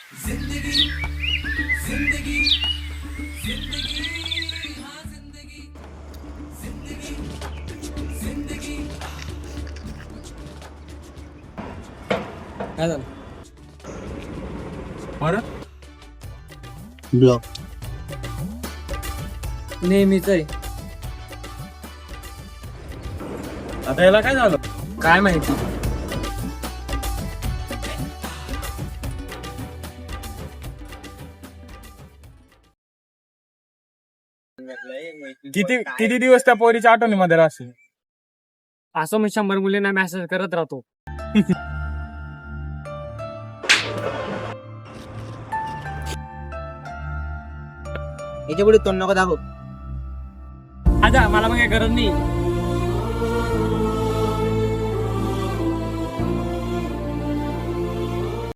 काय झालं? बरं ब्लॉक नेहमीच आहे. आता याला काय झालं? काय माहिती. किती किती दिवस त्या पोरीच्या आठवणीमध्ये राहशील? असं मी 100 मुलींना मेसेज करत राहतो. याच्या पुढे तोंड नको दाखव. आता मला मग काही गरज नाही.